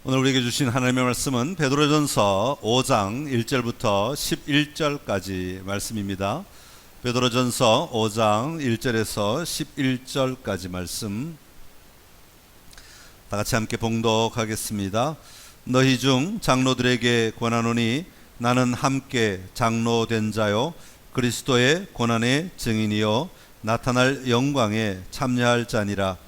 오늘 우리에게 주신 하나님의 말씀은 베드로전서 5장 1절부터 11절까지 말씀입니다. 베드로전서 5장 1절에서 11절까지 말씀 다 같이 함께 봉독하겠습니다. 너희 중 장로들에게 권하노니 나는 함께 장로된 자요 그리스도의 고난의 증인이요 나타날 영광에 참여할 자니라.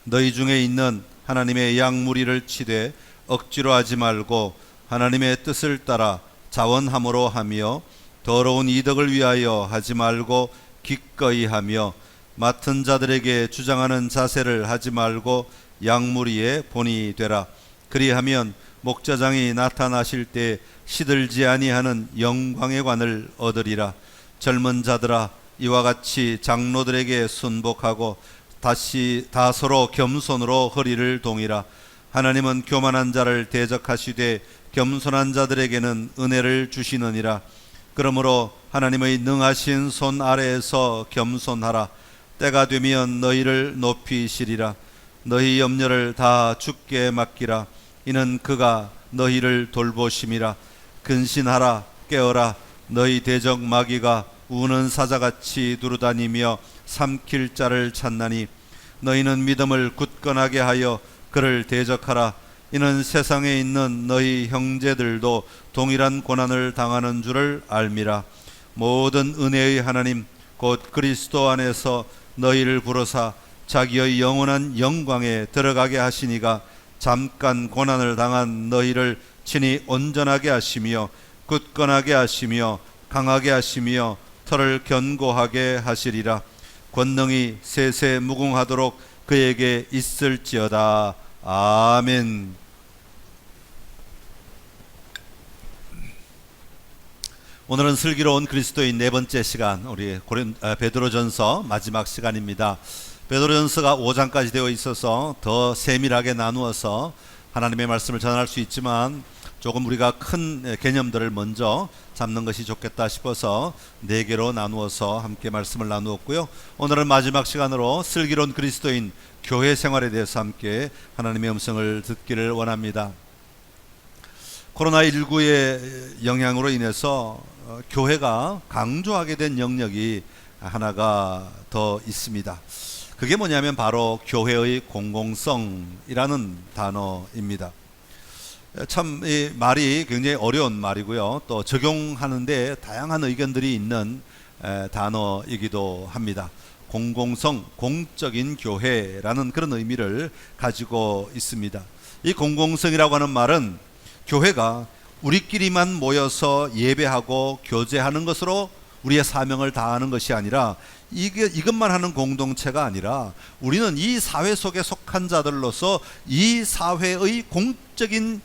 너희 중에 있는 하나님의 양무리를 치되 억지로 하지 말고 하나님의 뜻을 따라 자원함으로 하며 더러운 이득을 위하여 하지 말고 기꺼이 하며 맡은 자들에게 주장하는 자세를 하지 말고 양무리의 본이 되라. 그리하면 목자장이 나타나실 때 시들지 아니하는 영광의 관을 얻으리라. 젊은 자들아 이와 같이 장로들에게 순복하고 다 서로 겸손으로 허리를 동이라. 하나님은 교만한 자를 대적하시되 겸손한 자들에게는 은혜를 주시느니라. 그러므로 하나님의 능하신 손 아래에서 겸손하라. 때가 되면 너희를 높이시리라. 너희 염려를 다 주께 맡기라. 이는 그가 너희를 돌보심이라. 근신하라 깨어라. 너희 대적 마귀가 우는 사자같이 두루다니며 삼킬 자를 찾나니 너희는 믿음을 굳건하게 하여 그를 대적하라. 이는 세상에 있는 너희 형제들도 동일한 고난을 당하는 줄을 알미라. 모든 은혜의 하나님 곧 그리스도 안에서 너희를 부르사 자기의 영원한 영광에 들어가게 하시니가 잠깐 고난을 당한 너희를 친히 온전하게 하시며 굳건하게 하시며 강하게 하시며 털을 견고하게 하시리라. 권능이 세세 무궁하도록 그에게 있을지어다. 아멘. 오늘은 슬기로운 그리스도인 네 번째 시간, 우리 베드로전서 마지막 시간입니다. 베드로전서가 5장까지 되어 있어서 더 세밀하게 나누어서 하나님의 말씀을 전할 수 있지만 조금 우리가 큰 개념들을 먼저 잡는 것이 좋겠다 싶어서 4개로 나누어서 함께 말씀을 나누었고요. 오늘은 마지막 시간으로 슬기로운 그리스도인 교회 생활에 대해서 함께 하나님의 음성을 듣기를 원합니다. 코로나19의 영향으로 인해서 교회가 강조하게 된 영역이 하나가 더 있습니다. 그게 뭐냐면 바로 교회의 공공성이라는 단어입니다. 참 이 말이 굉장히 어려운 말이고요. 또 적용하는데 다양한 의견들이 있는 단어이기도 합니다. 공공성, 공적인 교회라는 그런 의미를 가지고 있습니다. 이 공공성이라고 하는 말은 교회가 우리끼리만 모여서 예배하고 교제하는 것으로 우리의 사명을 다하는 것이 아니라 이것만 하는 공동체가 아니라 우리는 이 사회 속에 속한 자들로서 이 사회의 공적인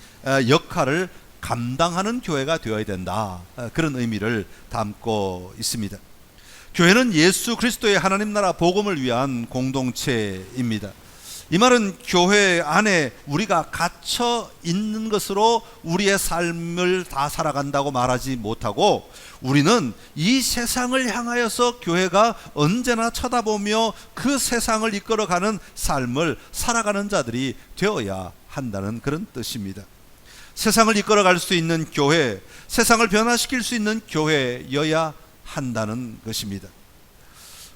역할을 감당하는 교회가 되어야 된다. 그런 의미를 담고 있습니다. 교회는 예수 그리스도의 하나님 나라 복음을 위한 공동체입니다. 이 말은 교회 안에 우리가 갇혀 있는 것으로 우리의 삶을 다 살아간다고 말하지 못하고 우리는 이 세상을 향하여서 교회가 언제나 쳐다보며 그 세상을 이끌어가는 삶을 살아가는 자들이 되어야 한다는 그런 뜻입니다. 세상을 이끌어갈 수 있는 교회, 세상을 변화시킬 수 있는 교회여야 한다는 것입니다.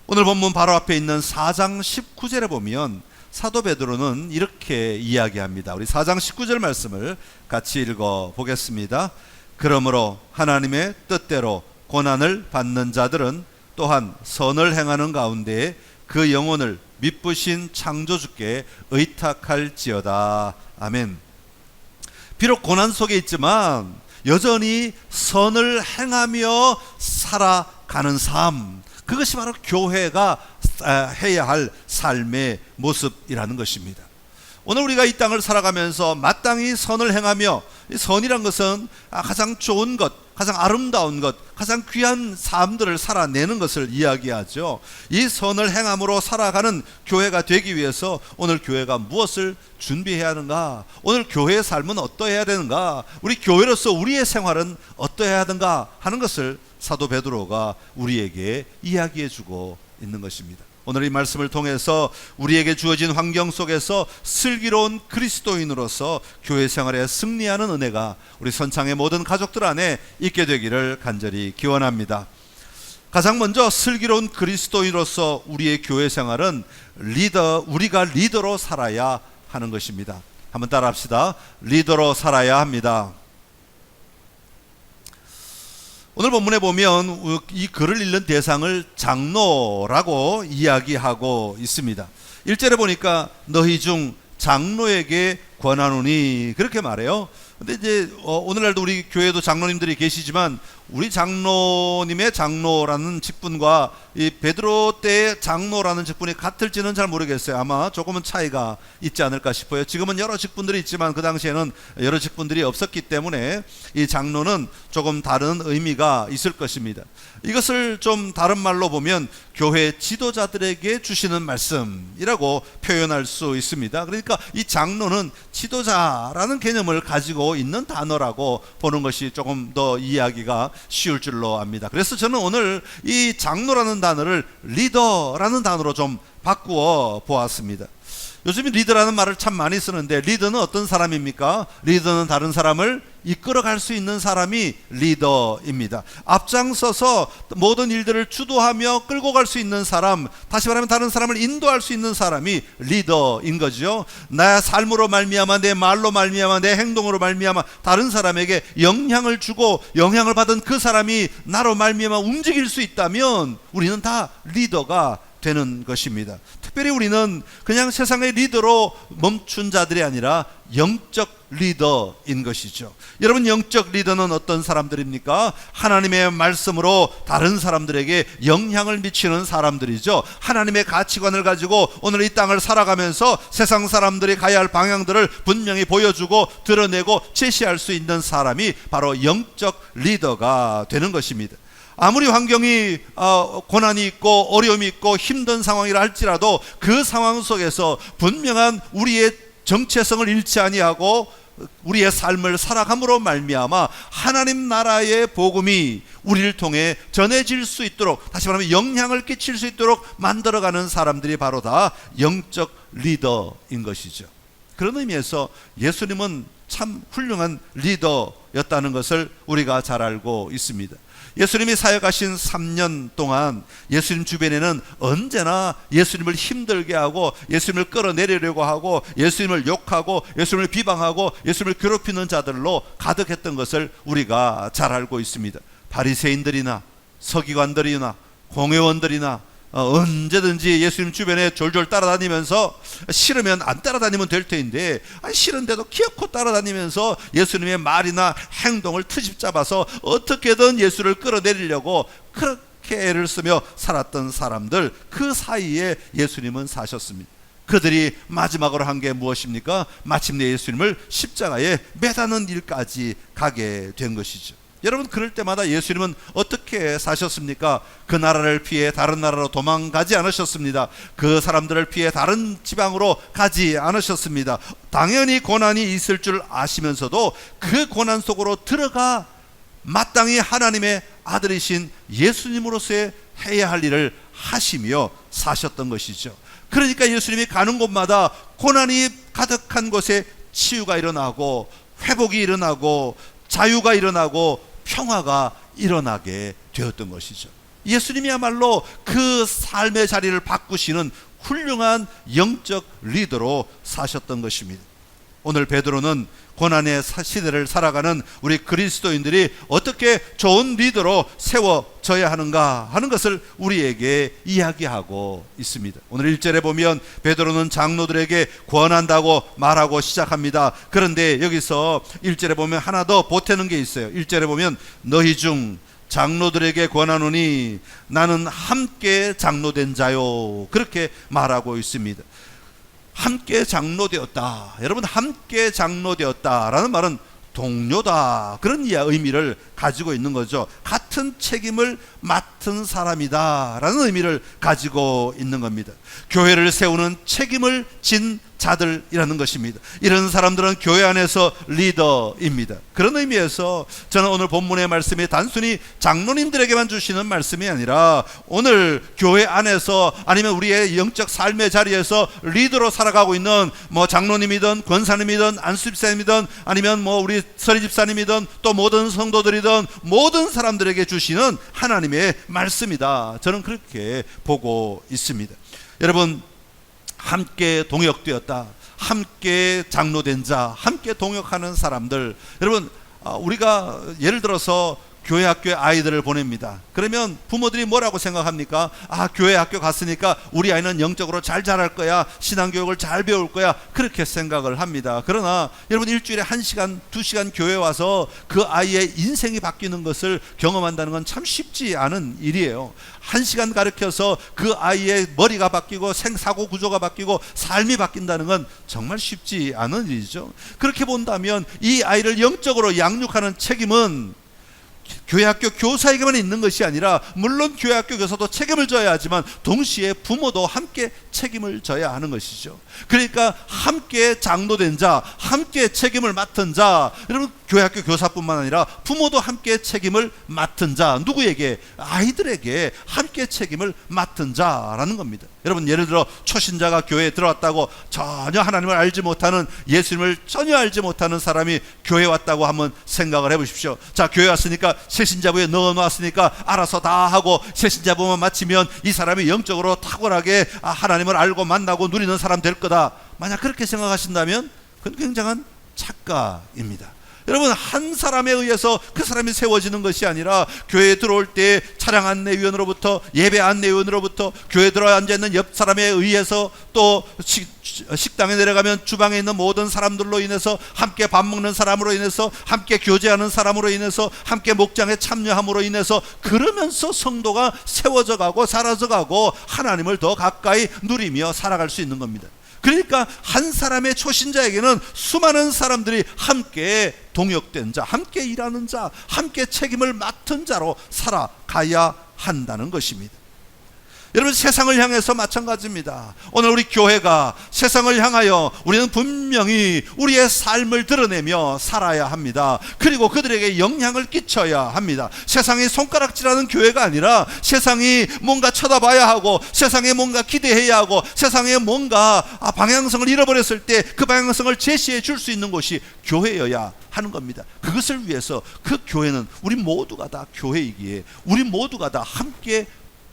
오늘 본문 바로 앞에 있는 4장 19절에 보면 사도 베드로는 이렇게 이야기합니다. 우리 4장 19절 말씀을 같이 읽어 보겠습니다. 그러므로 하나님의 뜻대로 고난을 받는 자들은 또한 선을 행하는 가운데 그 영혼을 미쁘신 창조주께 의탁할지어다. 아멘. 비록 고난 속에 있지만 여전히 선을 행하며 살아가는 삶, 그것이 바로 교회가 해야 할 삶의 모습이라는 것입니다. 오늘 우리가 이 땅을 살아가면서 마땅히 선을 행하며, 선이란 것은 가장 좋은 것, 가장 아름다운 것, 가장 귀한 삶들을 살아내는 것을 이야기하죠. 이 선을 행함으로 살아가는 교회가 되기 위해서 오늘 교회가 무엇을 준비해야 하는가, 오늘 교회의 삶은 어떠해야 되는가, 우리 교회로서 우리의 생활은 어떠해야 하는가 하는 것을 사도 베드로가 우리에게 이야기해 주고 있는 것입니다. 오늘 이 말씀을 통해서 우리에게 주어진 환경 속에서 슬기로운 그리스도인으로서 교회 생활에 승리하는 은혜가 우리 선창의 모든 가족들 안에 있게 되기를 간절히 기원합니다. 가장 먼저 슬기로운 그리스도인으로서 우리의 교회 생활은 우리가 리더로 살아야 하는 것입니다. 한번 따라합시다. 리더로 살아야 합니다. 오늘 본문에 보면 이 글을 읽는 대상을 장로라고 이야기하고 있습니다. 1절에 보니까 너희 중 장로에게 권하노니 그렇게 말해요. 근데 이제 오늘날도 우리 교회도 장로님들이 계시지만 우리 장로님의 장로라는 직분과 이 베드로 때의 장로라는 직분이 같을지는 잘 모르겠어요. 아마 조금은 차이가 있지 않을까 싶어요. 지금은 여러 직분들이 있지만 그 당시에는 여러 직분들이 없었기 때문에 이 장로는 조금 다른 의미가 있을 것입니다. 이것을 좀 다른 말로 보면 교회 지도자들에게 주시는 말씀이라고 표현할 수 있습니다. 그러니까 이 장로는 지도자라는 개념을 가지고 있는 단어라고 보는 것이 조금 더 이해하기가 쉬울 줄로 압니다. 그래서 저는 오늘 이 장로라는 단어를 리더라는 단어로 좀 바꾸어 보았습니다. 요즘 리더라는 말을 참 많이 쓰는데 리더는 어떤 사람입니까? 리더는 다른 사람을 이끌어갈 수 있는 사람이 리더입니다. 앞장서서 모든 일들을 주도하며 끌고 갈 수 있는 사람, 다시 말하면 다른 사람을 인도할 수 있는 사람이 리더인 거죠. 나의 삶으로 말미암아, 내 말로 말미암아, 내 행동으로 말미암아 다른 사람에게 영향을 주고 영향을 받은 그 사람이 나로 말미암아 움직일 수 있다면 우리는 다 리더가 되는 것입니다. 특별히 우리는 그냥 세상의 리더로 멈춘 자들이 아니라 영적 리더인 것이죠. 여러분, 영적 리더는 어떤 사람들입니까? 하나님의 말씀으로 다른 사람들에게 영향을 미치는 사람들이죠. 하나님의 가치관을 가지고 오늘 이 땅을 살아가면서 세상 사람들이 가야 할 방향들을 분명히 보여주고 드러내고 제시할 수 있는 사람이 바로 영적 리더가 되는 것입니다. 아무리 환경이 고난이 있고 어려움이 있고 힘든 상황이라 할지라도 그 상황 속에서 분명한 우리의 정체성을 잃지 아니하고 우리의 삶을 살아감으로 말미암아 하나님 나라의 복음이 우리를 통해 전해질 수 있도록, 다시 말하면 영향을 끼칠 수 있도록 만들어가는 사람들이 바로 다 영적 리더인 것이죠. 그런 의미에서 예수님은 참 훌륭한 리더였다는 것을 우리가 잘 알고 있습니다. 예수님이 사역하신 3년 동안 예수님 주변에는 언제나 예수님을 힘들게 하고 예수님을 끌어내리려고 하고 예수님을 욕하고 예수님을 비방하고 예수님을 괴롭히는 자들로 가득했던 것을 우리가 잘 알고 있습니다. 바리새인들이나 서기관들이나 공회원들이나 언제든지 예수님 주변에 졸졸 따라다니면서 싫으면 안 따라다니면 될 텐데 싫은데도 기어코 따라다니면서 예수님의 말이나 행동을 트집 잡아서 어떻게든 예수를 끌어내리려고 그렇게 애를 쓰며 살았던 사람들, 그 사이에 예수님은 사셨습니다. 그들이 마지막으로 한 게 무엇입니까? 마침내 예수님을 십자가에 매다는 일까지 가게 된 것이죠. 여러분, 그럴 때마다 예수님은 어떻게 사셨습니까? 그 나라를 피해 다른 나라로 도망가지 않으셨습니다. 그 사람들을 피해 다른 지방으로 가지 않으셨습니다. 당연히 고난이 있을 줄 아시면서도 그 고난 속으로 들어가 마땅히 하나님의 아들이신 예수님으로서의 해야 할 일을 하시며 사셨던 것이죠. 그러니까 예수님이 가는 곳마다 고난이 가득한 곳에 치유가 일어나고 회복이 일어나고 자유가 일어나고 평화가 일어나게 되었던 것이죠. 예수님이야말로 그 삶의 자리를 바꾸시는 훌륭한 영적 리더로 사셨던 것입니다. 오늘 베드로는 고난의 시대를 살아가는 우리 그리스도인들이 어떻게 좋은 리더로 세워져야 하는가 하는 것을 우리에게 이야기하고 있습니다. 오늘 1절에 보면 베드로는 장로들에게 권한다고 말하고 시작합니다. 그런데 여기서 1절에 보면 하나 더 보태는 게 있어요. 1절에 보면 너희 중 장로들에게 권하노니 나는 함께 장로된 자요, 그렇게 말하고 있습니다. 함께 장로되었다. 여러분, 함께 장로되었다라는 말은 동료다, 그런 의미를 가지고 있는 거죠. 같은 책임을 맡은 사람이다 라는 의미를 가지고 있는 겁니다. 교회를 세우는 책임을 진 자들이라는 것입니다. 이런 사람들은 교회 안에서 리더입니다. 그런 의미에서 저는 오늘 본문의 말씀이 단순히 장로님들에게만 주시는 말씀이 아니라 오늘 교회 안에서 아니면 우리의 영적 삶의 자리에서 리더로 살아가고 있는 장로님이든 권사님이든 안수집사님이든 아니면 우리 서리집사님이든 또 모든 성도들이든 모든 사람들에게 주시는 하나님의 말씀이다. 저는 그렇게 보고 있습니다. 여러분, 함께 동역되었다, 함께 장로된 자, 함께 동역하는 사람들, 여러분, 우리가 예를 들어서 교회 학교에 아이들을 보냅니다. 그러면 부모들이 뭐라고 생각합니까? 교회 학교 갔으니까 우리 아이는 영적으로 잘 자랄 거야, 신앙교육을 잘 배울 거야, 그렇게 생각을 합니다. 그러나 여러분, 일주일에 1시간, 2시간 교회 와서 그 아이의 인생이 바뀌는 것을 경험한다는 건 참 쉽지 않은 일이에요. 1시간 가르쳐서 그 아이의 머리가 바뀌고 생사고 구조가 바뀌고 삶이 바뀐다는 건 정말 쉽지 않은 일이죠. 그렇게 본다면 이 아이를 영적으로 양육하는 책임은 교회학교 교사에게만 있는 것이 아니라, 물론 교회학교 교사도 책임을 져야 하지만 동시에 부모도 함께 책임을 져야 하는 것이죠. 그러니까 함께 장로된 자, 함께 책임을 맡은 자, 여러분, 교회학교 교사뿐만 아니라 부모도 함께 책임을 맡은 자, 누구에게? 아이들에게 함께 책임을 맡은 자라는 겁니다. 여러분, 예를 들어 초신자가 교회에 들어왔다고 전혀 하나님을 알지 못하는, 예수님을 전혀 알지 못하는 사람이 교회에 왔다고 한번 생각을 해보십시오. 자, 교회 왔으니까 새신자부에 넣어놨으니까 알아서 다 하고 새신자부만 마치면 이 사람이 영적으로 탁월하게 하나님을 알고 만나고 누리는 사람 될 거다. 만약 그렇게 생각하신다면 그건 굉장한 착각입니다. 여러분, 한 사람에 의해서 그 사람이 세워지는 것이 아니라 교회에 들어올 때 차량 안내위원으로부터, 예배 안내위원으로부터, 교회에 들어 앉아있는 옆 사람에 의해서, 또 식당에 내려가면 주방에 있는 모든 사람들로 인해서, 함께 밥 먹는 사람으로 인해서, 함께 교제하는 사람으로 인해서, 함께 목장에 참여함으로 인해서, 그러면서 성도가 세워져 가고 사라져 가고 하나님을 더 가까이 누리며 살아갈 수 있는 겁니다. 그러니까 한 사람의 초신자에게는 수많은 사람들이 함께 동역된 자, 함께 일하는 자, 함께 책임을 맡은 자로 살아가야 한다는 것입니다. 여러분, 세상을 향해서 마찬가지입니다. 오늘 우리 교회가 세상을 향하여 우리는 분명히 우리의 삶을 드러내며 살아야 합니다. 그리고 그들에게 영향을 끼쳐야 합니다. 세상이 손가락질하는 교회가 아니라 세상이 뭔가 쳐다봐야 하고, 세상에 뭔가 기대해야 하고, 세상에 뭔가 방향성을 잃어버렸을 때 그 방향성을 제시해 줄 수 있는 곳이 교회여야 하는 겁니다. 그것을 위해서 그 교회는 우리 모두가 다 교회이기에 우리 모두가 다 함께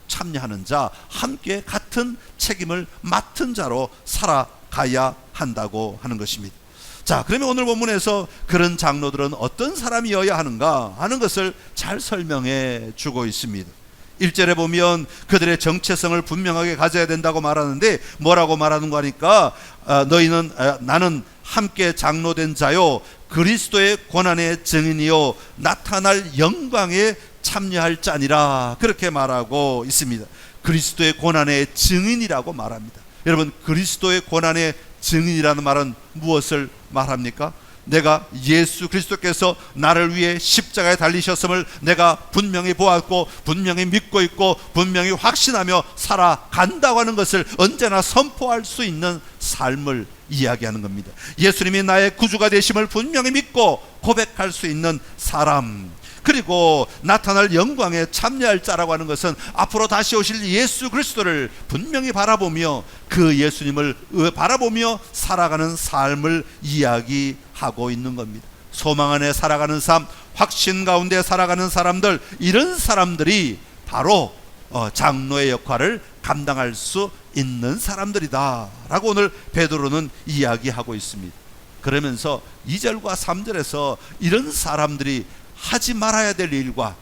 참여하는 자, 함께 같은 책임을 맡은 자로 살아가야 한다고 하는 것입니다. 자, 그러면 오늘 본문에서 그런 장로들은 어떤 사람이어야 하는가 하는 것을 잘 설명해 주고 있습니다. 1절에 보면 그들의 정체성을 분명하게 가져야 된다고 말하는데, 뭐라고 말하는 거니까 나는 함께 장로된 자요, 그리스도의 고난의 증인이요, 나타날 영광에 참여할 자니라, 그렇게 말하고 있습니다. 그리스도의 고난의 증인이라고 말합니다. 여러분, 그리스도의 고난의 증인이라는 말은 무엇을 말합니까? 내가 예수 그리스도께서 나를 위해 십자가에 달리셨음을 내가 분명히 보았고 분명히 믿고 있고 분명히 확신하며 살아간다고 하는 것을 언제나 선포할 수 있는 삶을 이야기하는 겁니다. 예수님이 나의 구주가 되심을 분명히 믿고 고백할 수 있는 사람, 그리고 나타날 영광에 참여할 자라고 하는 것은 앞으로 다시 오실 예수 그리스도를 분명히 바라보며 그 예수님을 바라보며 살아가는 삶을 이야기하고 있는 겁니다. 소망 안에 살아가는 삶, 확신 가운데 살아가는 사람들, 이런 사람들이 바로 장로의 역할을 감당할 수 있는 사람들이다 라고 오늘 베드로는 이야기하고 있습니다. 그러면서 2절과 3절에서 이런 사람들이 하지 말아야 될 일과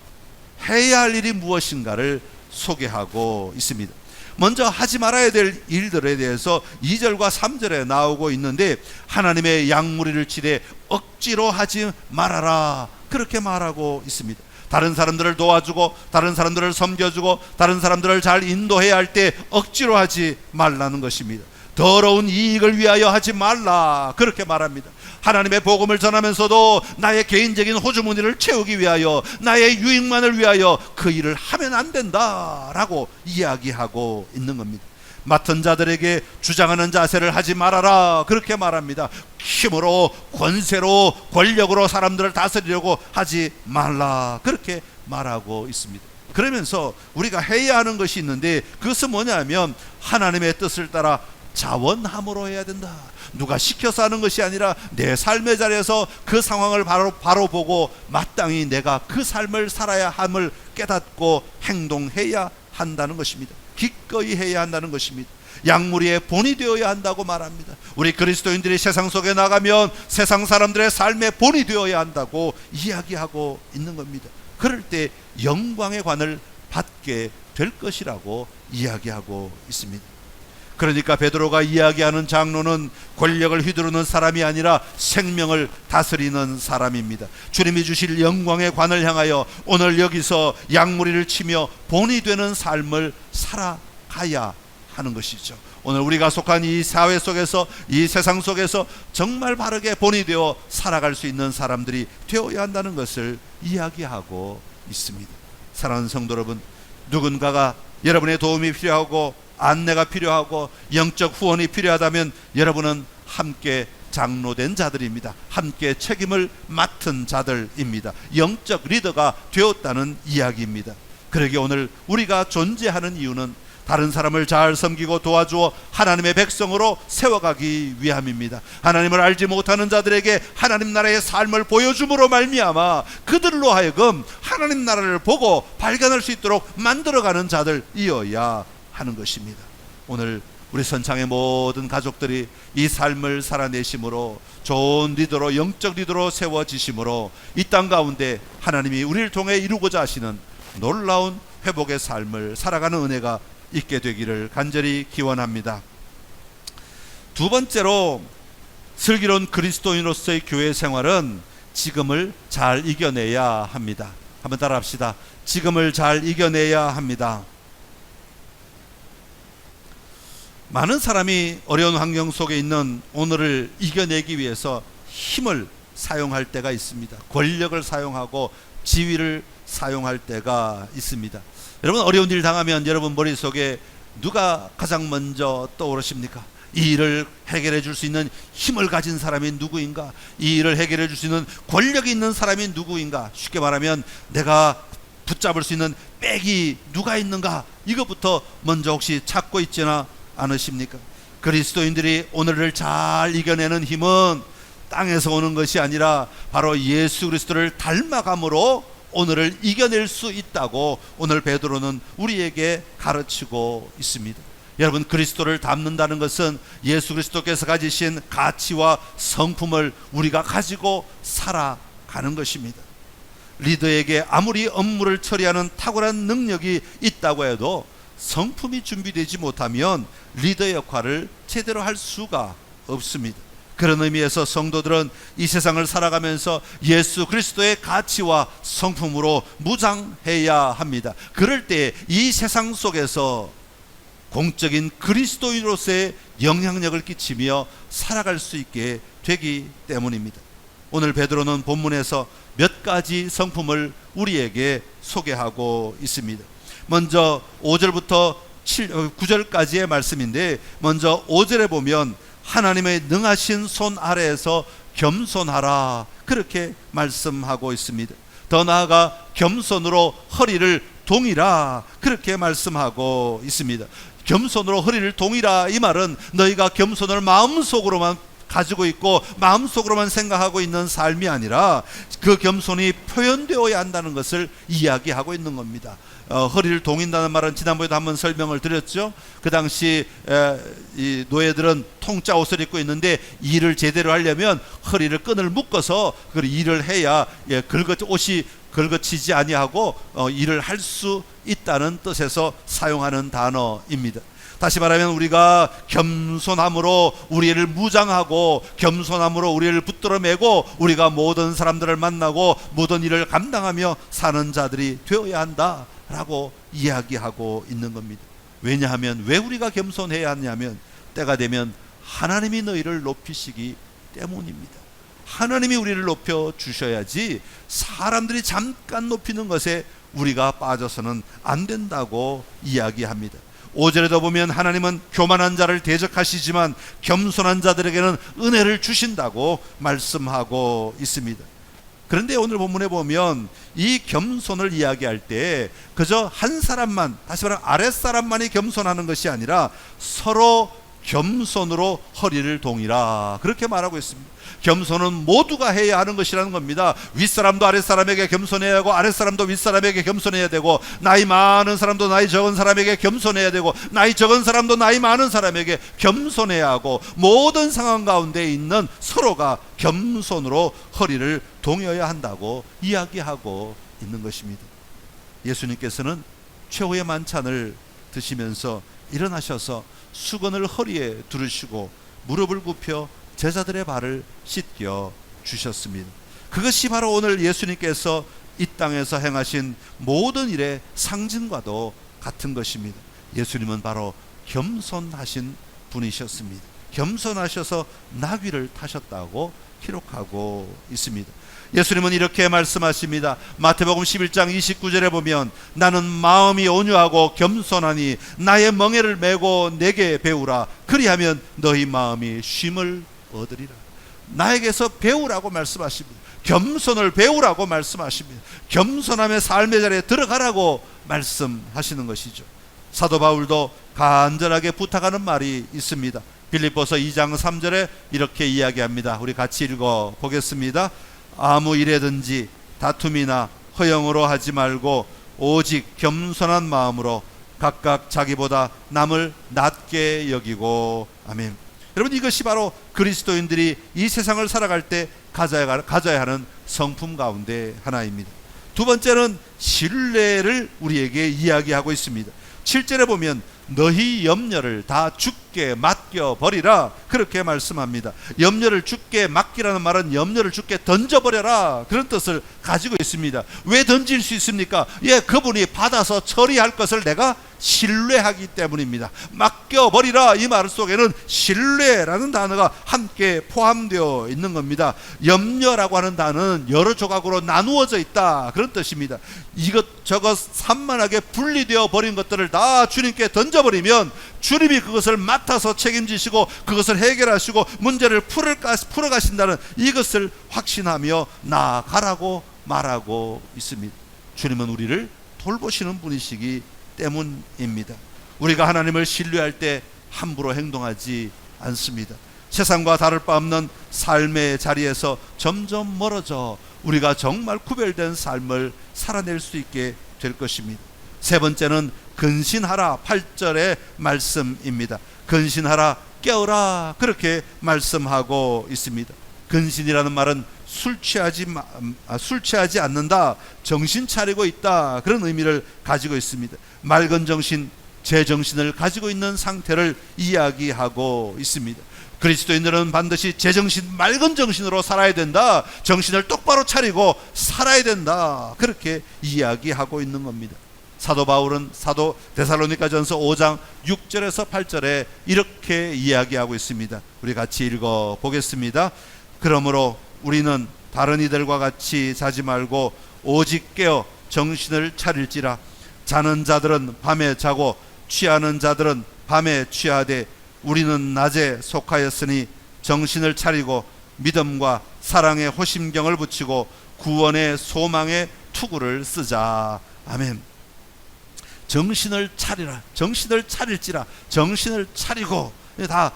해야 할 일이 무엇인가를 소개하고 있습니다. 먼저 하지 말아야 될 일들에 대해서 2절과 3절에 나오고 있는데, 하나님의 양무리를 치되 억지로 하지 말아라, 그렇게 말하고 있습니다. 다른 사람들을 도와주고 다른 사람들을 섬겨주고 다른 사람들을 잘 인도해야 할 때 억지로 하지 말라는 것입니다. 더러운 이익을 위하여 하지 말라, 그렇게 말합니다. 하나님의 복음을 전하면서도 나의 개인적인 호주머니를 채우기 위하여, 나의 유익만을 위하여 그 일을 하면 안 된다라고 이야기하고 있는 겁니다. 맡은 자들에게 주장하는 자세를 하지 말아라, 그렇게 말합니다. 힘으로, 권세로, 권력으로 사람들을 다스리려고 하지 말라, 그렇게 말하고 있습니다. 그러면서 우리가 해야 하는 것이 있는데, 그것은 뭐냐면 하나님의 뜻을 따라 자원함으로 해야 된다. 누가 시켜서 하는 것이 아니라 내 삶의 자리에서 그 상황을 바로 보고 마땅히 내가 그 삶을 살아야 함을 깨닫고 행동해야 한다는 것입니다. 기꺼이 해야 한다는 것입니다. 양무리의 본이 되어야 한다고 말합니다. 우리 그리스도인들이 세상 속에 나가면 세상 사람들의 삶의 본이 되어야 한다고 이야기하고 있는 겁니다. 그럴 때 영광의 관을 받게 될 것이라고 이야기하고 있습니다. 그러니까 베드로가 이야기하는 장로는 권력을 휘두르는 사람이 아니라 생명을 다스리는 사람입니다. 주님이 주실 영광의 관을 향하여 오늘 여기서 양무리를 치며 본이 되는 삶을 살아가야 하는 것이죠. 오늘 우리가 속한 이 사회 속에서, 이 세상 속에서 정말 바르게 본이 되어 살아갈 수 있는 사람들이 되어야 한다는 것을 이야기하고 있습니다. 사랑하는 성도 여러분, 누군가가 여러분의 도움이 필요하고 안내가 필요하고 영적 후원이 필요하다면 여러분은 함께 장로된 자들입니다. 함께 책임을 맡은 자들입니다. 영적 리더가 되었다는 이야기입니다. 그러기에 오늘 우리가 존재하는 이유는 다른 사람을 잘 섬기고 도와주어 하나님의 백성으로 세워가기 위함입니다. 하나님을 알지 못하는 자들에게 하나님 나라의 삶을 보여줌으로 말미암아 그들로 하여금 하나님 나라를 보고 발견할 수 있도록 만들어가는 자들이어야 하는 것입니다. 오늘 우리 선창의 모든 가족들이 이 삶을 살아내심으로 좋은 리더로, 영적 리더로 세워지심으로 이 땅 가운데 하나님이 우리를 통해 이루고자 하시는 놀라운 회복의 삶을 살아가는 은혜가 있게 되기를 간절히 기원합니다. 두 번째로, 슬기로운 그리스도인으로서의 교회 생활은 지금을 잘 이겨내야 합니다. 한번 따라합시다. 지금을 잘 이겨내야 합니다. 많은 사람이 어려운 환경 속에 있는 오늘을 이겨내기 위해서 힘을 사용할 때가 있습니다. 권력을 사용하고 지위를 사용할 때가 있습니다. 여러분, 어려운 일 당하면 여러분 머릿속에 누가 가장 먼저 떠오르십니까? 이 일을 해결해 줄 수 있는 힘을 가진 사람이 누구인가? 이 일을 해결해 줄 수 있는 권력이 있는 사람이 누구인가? 쉽게 말하면 내가 붙잡을 수 있는 백이 누가 있는가? 이것부터 먼저 혹시 찾고 있지나 않으십니까? 그리스도인들이 오늘을 잘 이겨내는 힘은 땅에서 오는 것이 아니라 바로 예수 그리스도를 닮아감으로 오늘을 이겨낼 수 있다고 오늘 베드로는 우리에게 가르치고 있습니다. 여러분, 그리스도를 닮는다는 것은 예수 그리스도께서 가지신 가치와 성품을 우리가 가지고 살아가는 것입니다. 리더에게 아무리 업무를 처리하는 탁월한 능력이 있다고 해도 성품이 준비되지 못하면 리더의 역할을 제대로 할 수가 없습니다. 그런 의미에서 성도들은 이 세상을 살아가면서 예수 그리스도의 가치와 성품으로 무장해야 합니다. 그럴 때 이 세상 속에서 공적인 그리스도인으로서의 영향력을 끼치며 살아갈 수 있게 되기 때문입니다. 오늘 베드로는 본문에서 몇 가지 성품을 우리에게 소개하고 있습니다. 먼저 5절부터 9절까지의 말씀인데, 먼저 5절에 보면 하나님의 능하신 손 아래에서 겸손하라, 그렇게 말씀하고 있습니다. 더 나아가 겸손으로 허리를 동이라, 그렇게 말씀하고 있습니다. 겸손으로 허리를 동이라, 이 말은 너희가 겸손을 마음속으로만 가지고 있고 마음속으로만 생각하고 있는 삶이 아니라 그 겸손이 표현되어야 한다는 것을 이야기하고 있는 겁니다. 허리를 동인다는 말은 지난번에도 한번 설명을 드렸죠. 그 당시 이 노예들은 통짜 옷을 입고 있는데 일을 제대로 하려면 허리를 끈을 묶어서 그 일을 해야 옷이 긁어치지 아니하고 일을 할 수 있다는 뜻에서 사용하는 단어입니다. 다시 말하면 우리가 겸손함으로 우리를 무장하고 겸손함으로 우리를 붙들어 매고 우리가 모든 사람들을 만나고 모든 일을 감당하며 사는 자들이 되어야 한다라고 이야기하고 있는 겁니다. 왜냐하면 왜 우리가 겸손해야 하냐면 때가 되면 하나님이 너희를 높이시기 때문입니다. 하나님이 우리를 높여 주셔야지 사람들이 잠깐 높이는 것에 우리가 빠져서는 안 된다고 이야기합니다. 5절에도 보면 하나님은 교만한 자를 대적하시지만 겸손한 자들에게는 은혜를 주신다고 말씀하고 있습니다. 그런데 오늘 본문에 보면 이 겸손을 이야기할 때 그저 한 사람만, 다시 말하면 아랫사람만이 겸손하는 것이 아니라 서로 겸손으로 허리를 동이라, 그렇게 말하고 있습니다. 겸손은 모두가 해야 하는 것이라는 겁니다. 윗사람도 아랫사람에게 겸손해야 하고, 아랫사람도 윗사람에게 겸손해야 되고, 나이 많은 사람도 나이 적은 사람에게 겸손해야 되고, 나이 적은 사람도 나이 많은 사람에게 겸손해야 하고, 모든 상황 가운데 있는 서로가 겸손으로 허리를 동여야 한다고 이야기하고 있는 것입니다. 예수님께서는 최후의 만찬을 드시면서 일어나셔서 수건을 허리에 두르시고 무릎을 굽혀 제자들의 발을 씻겨 주셨습니다. 그것이 바로 오늘 예수님께서 이 땅에서 행하신 모든 일의 상징과도 같은 것입니다. 예수님은 바로 겸손하신 분이셨습니다. 겸손하셔서 나귀를 타셨다고 기록하고 있습니다. 예수님은 이렇게 말씀하십니다. 마태복음 11장 29절에 보면 나는 마음이 온유하고 겸손하니 나의 멍에를 메고 내게 배우라. 그리하면 너희 마음이 쉼을 얻으리라. 나에게서 배우라고 말씀하십니다. 겸손을 배우라고 말씀하십니다. 겸손함의 삶의 자리에 들어가라고 말씀하시는 것이죠. 사도 바울도 간절하게 부탁하는 말이 있습니다. 빌립보서 2장 3절에 이렇게 이야기합니다. 우리 같이 읽어 보겠습니다. 아무 일에든지 다툼이나 허영으로 하지 말고 오직 겸손한 마음으로 각각 자기보다 남을 낮게 여기고. 아멘. 여러분, 이것이 바로 그리스도인들이 이 세상을 살아갈 때 가져야 하는 성품 가운데 하나입니다. 두 번째는 신뢰를 우리에게 이야기하고 있습니다. 7절에 보면 너희 염려를 다 주께 맡겨버리라, 그렇게 말씀합니다. 염려를 주께 맡기라는 말은 염려를 주께 던져버려라, 그런 뜻을 가지고 있습니다. 왜 던질 수 있습니까? 그분이 받아서 처리할 것을 내가 신뢰하기 때문입니다. 맡겨버리라, 이 말 속에는 신뢰라는 단어가 함께 포함되어 있는 겁니다. 염려라고 하는 단어는 여러 조각으로 나누어져 있다, 그런 뜻입니다. 이것저것 산만하게 분리되어 버린 것들을 다 주님께 던져버리면 주님이 그것을 맡아서 책임지시고 그것을 해결하시고 문제를 풀어가신다는 이것을 확신하며 나아가라고 말하고 있습니다. 주님은 우리를 돌보시는 분이시기 때문입니다. 우리가 하나님을 신뢰할 때 함부로 행동하지 않습니다. 세상과 다를 바 없는 삶의 자리에서 점점 멀어져 우리가 정말 구별된 삶을 살아낼 수 있게 될 것입니다. 세 번째는 근신하라, 8절의 말씀입니다. 근신하라, 깨어라, 그렇게 말씀하고 있습니다. 근신이라는 말은 술 취하지 않는다, 정신 차리고 있다, 그런 의미를 가지고 있습니다. 맑은 정신, 제정신을 가지고 있는 상태를 이야기하고 있습니다. 그리스도인들은 반드시 제정신, 맑은 정신으로 살아야 된다, 정신을 똑바로 차리고 살아야 된다, 그렇게 이야기하고 있는 겁니다. 사도 바울은 사도 데살로니가전서 5장 6절에서 8절에 이렇게 이야기하고 있습니다. 우리 같이 읽어 보겠습니다. 그러므로 우리는 다른 이들과 같이 자지 말고 오직 깨어 정신을 차릴지라. 자는 자들은 밤에 자고 취하는 자들은 밤에 취하되 우리는 낮에 속하였으니 정신을 차리고 믿음과 사랑의 호심경을 붙이고 구원의 소망의 투구를 쓰자. 아멘. 정신을 차리라, 정신을 차릴지라, 정신을 차리고, 다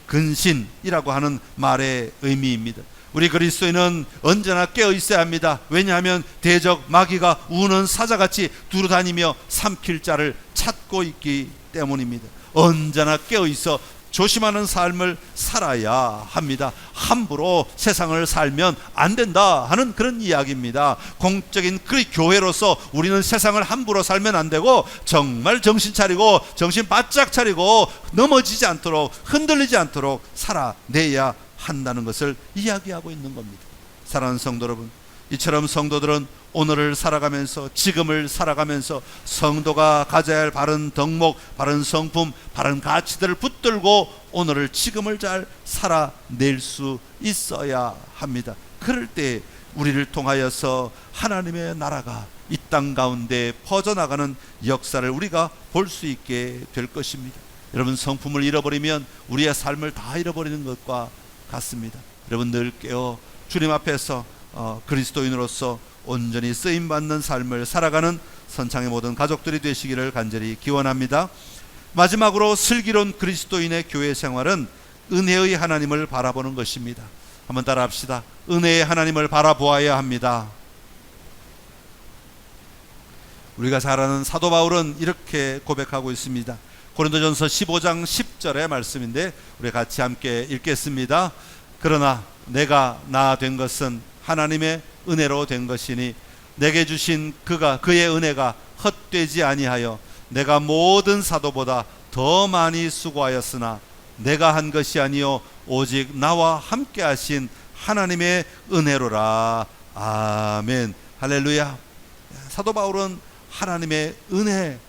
근신이라고 하는 말의 의미입니다. 우리 그리스도인은 언제나 깨어 있어야 합니다. 왜냐하면 대적 마귀가 우는 사자같이 두루다니며 삼킬 자를 찾고 있기 때문입니다. 언제나 깨어 있어 조심하는 삶을 살아야 합니다. 함부로 세상을 살면 안 된다 하는 그런 이야기입니다. 공적인 교회로서 우리는 세상을 함부로 살면 안 되고 정말 정신 차리고 정신 바짝 차리고 넘어지지 않도록, 흔들리지 않도록 살아내야 한다는 것을 이야기하고 있는 겁니다. 사랑하는 성도 여러분, 이처럼 성도들은 오늘을 살아가면서, 지금을 살아가면서 성도가 가져야 할 바른 덕목, 바른 성품, 바른 가치들을 붙들고 오늘을, 지금을 잘 살아낼 수 있어야 합니다. 그럴 때 우리를 통하여서 하나님의 나라가 이 땅 가운데 퍼져나가는 역사를 우리가 볼 수 있게 될 것입니다. 여러분, 성품을 잃어버리면 우리의 삶을 다 잃어버리는 것과 같습니다. 여러분, 늘 깨어 주님 앞에서 그리스도인으로서 온전히 쓰임받는 삶을 살아가는 선창의 모든 가족들이 되시기를 간절히 기원합니다. 마지막으로 슬기로운 그리스도인의 교회 생활은 은혜의 하나님을 바라보는 것입니다. 한번 따라 합시다. 은혜의 하나님을 바라보아야 합니다. 우리가 잘 아는 사도 바울은 이렇게 고백하고 있습니다. 고린도전서 15장 10절의 말씀인데 우리 같이 함께 읽겠습니다. 그러나 내가 나 된 것은 하나님의 은혜로 된 것이니 내게 주신 그의 은혜가 헛되지 아니하여 내가 모든 사도보다 더 많이 수고하였으나 내가 한 것이 아니요 오직 나와 함께 하신 하나님의 은혜로라. 아멘. 할렐루야. 사도 바울은 하나님의 은혜,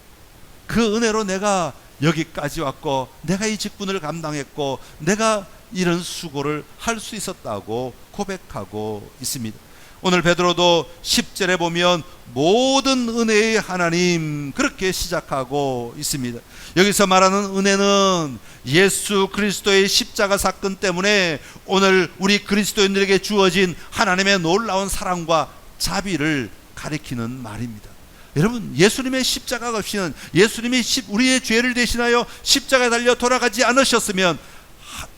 그 은혜로 내가 여기까지 왔고 내가 이 직분을 감당했고 내가 이런 수고를 할 수 있었다고 고백하고 있습니다. 오늘 베드로도 10절에 보면 모든 은혜의 하나님 그렇게 시작하고 있습니다. 여기서 말하는 은혜는 예수 그리스도의 십자가 사건 때문에 오늘 우리 그리스도인들에게 주어진 하나님의 놀라운 사랑과 자비를 가리키는 말입니다. 여러분, 예수님의 십자가가 없이는, 예수님이 우리의 죄를 대신하여 십자가에 달려 돌아가지 않으셨으면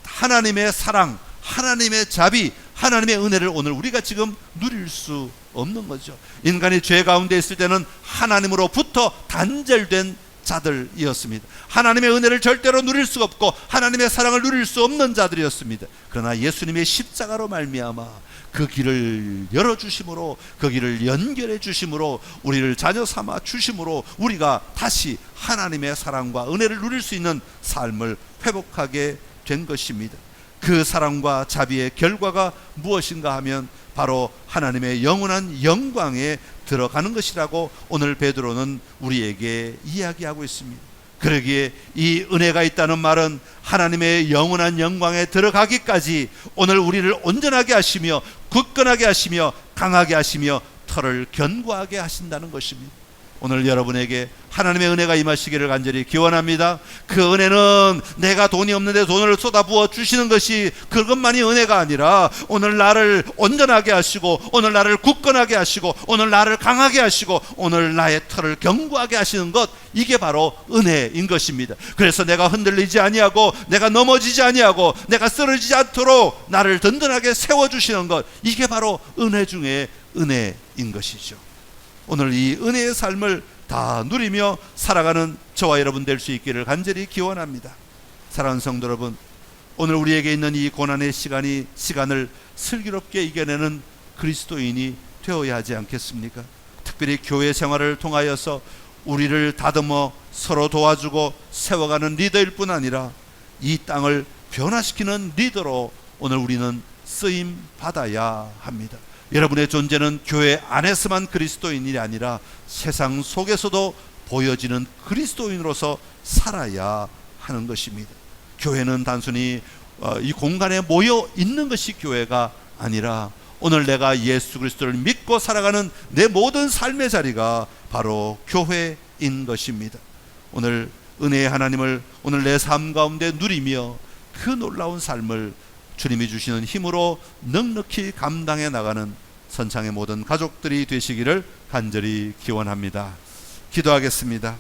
하나님의 사랑, 하나님의 자비, 하나님의 은혜를 오늘 우리가 지금 누릴 수 없는 거죠. 인간이 죄 가운데 있을 때는 하나님으로부터 단절된 자들이었습니다. 하나님의 은혜를 절대로 누릴 수가 없고 하나님의 사랑을 누릴 수 없는 자들이었습니다. 그러나 예수님의 십자가로 말미암아 그 길을 열어주심으로, 그 길을 연결해 주심으로, 우리를 자녀 삼아 주심으로 우리가 다시 하나님의 사랑과 은혜를 누릴 수 있는 삶을 회복하게 된 것입니다. 그 사랑과 자비의 결과가 무엇인가 하면 바로 하나님의 영원한 영광에 들어가는 것이라고 오늘 베드로는 우리에게 이야기하고 있습니다. 그러기에 이 은혜가 있다는 말은 하나님의 영원한 영광에 들어가기까지 오늘 우리를 온전하게 하시며 굳건하게 하시며 강하게 하시며 털을 견고하게 하신다는 것입니다. 오늘 여러분에게 하나님의 은혜가 임하시기를 간절히 기원합니다. 그 은혜는 내가 돈이 없는데 돈을 쏟아부어 주시는 것이 그것만이 은혜가 아니라 오늘 나를 온전하게 하시고 오늘 나를 굳건하게 하시고 오늘 나를 강하게 하시고 오늘 나의 털을 견고하게 하시는 것, 이게 바로 은혜인 것입니다. 그래서 내가 흔들리지 아니하고 내가 넘어지지 아니하고 내가 쓰러지지 않도록 나를 든든하게 세워주시는 것, 이게 바로 은혜 중에 은혜인 것이죠. 오늘 이 은혜의 삶을 다 누리며 살아가는 저와 여러분 될 수 있기를 간절히 기원합니다. 사랑하는 성도 여러분, 오늘 우리에게 있는 이 고난의 시간을 슬기롭게 이겨내는 그리스도인이 되어야 하지 않겠습니까? 특별히 교회 생활을 통하여서 우리를 다듬어 서로 도와주고 세워가는 리더일 뿐 아니라 이 땅을 변화시키는 리더로 오늘 우리는 쓰임 받아야 합니다. 여러분의 존재는 교회 안에서만 그리스도인이 아니라 세상 속에서도 보여지는 그리스도인으로서 살아야 하는 것입니다. 교회는 단순히 이 공간에 모여 있는 것이 교회가 아니라 오늘 내가 예수 그리스도를 믿고 살아가는 내 모든 삶의 자리가 바로 교회인 것입니다. 오늘 은혜의 하나님을 오늘 내 삶 가운데 누리며 그 놀라운 삶을 주님이 주시는 힘으로 넉넉히 감당해 나가는 선창의 모든 가족들이 되시기를 간절히 기원합니다. 기도하겠습니다.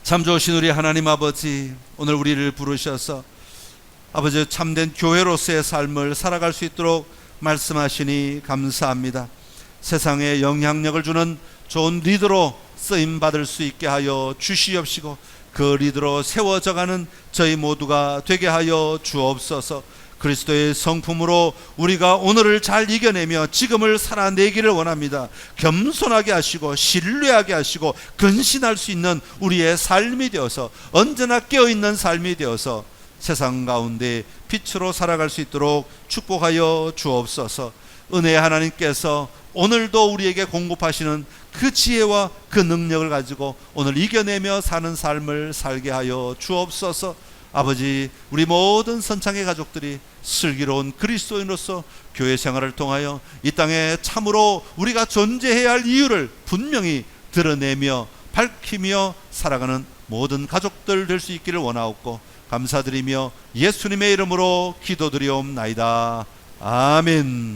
참 좋으신 우리 하나님 아버지, 오늘 우리를 부르셔서 아버지 참된 교회로서의 삶을 살아갈 수 있도록 말씀하시니 감사합니다. 세상에 영향력을 주는 좋은 리더로 쓰임받을 수 있게 하여 주시옵시고 그 리더로 세워져가는 저희 모두가 되게 하여 주옵소서. 그리스도의 성품으로 우리가 오늘을 잘 이겨내며 지금을 살아내기를 원합니다. 겸손하게 하시고 신뢰하게 하시고 근신할 수 있는 우리의 삶이 되어서 언제나 깨어있는 삶이 되어서 세상 가운데 빛으로 살아갈 수 있도록 축복하여 주옵소서. 은혜의 하나님께서 오늘도 우리에게 공급하시는 그 지혜와 그 능력을 가지고 오늘 이겨내며 사는 삶을 살게 하여 주옵소서. 아버지, 우리 모든 선창의 가족들이 슬기로운 그리스도인으로서 교회 생활을 통하여 이 땅에 참으로 우리가 존재해야 할 이유를 분명히 드러내며 밝히며 살아가는 모든 가족들 될 수 있기를 원하옵고 감사드리며 예수님의 이름으로 기도드리옵나이다. 아멘.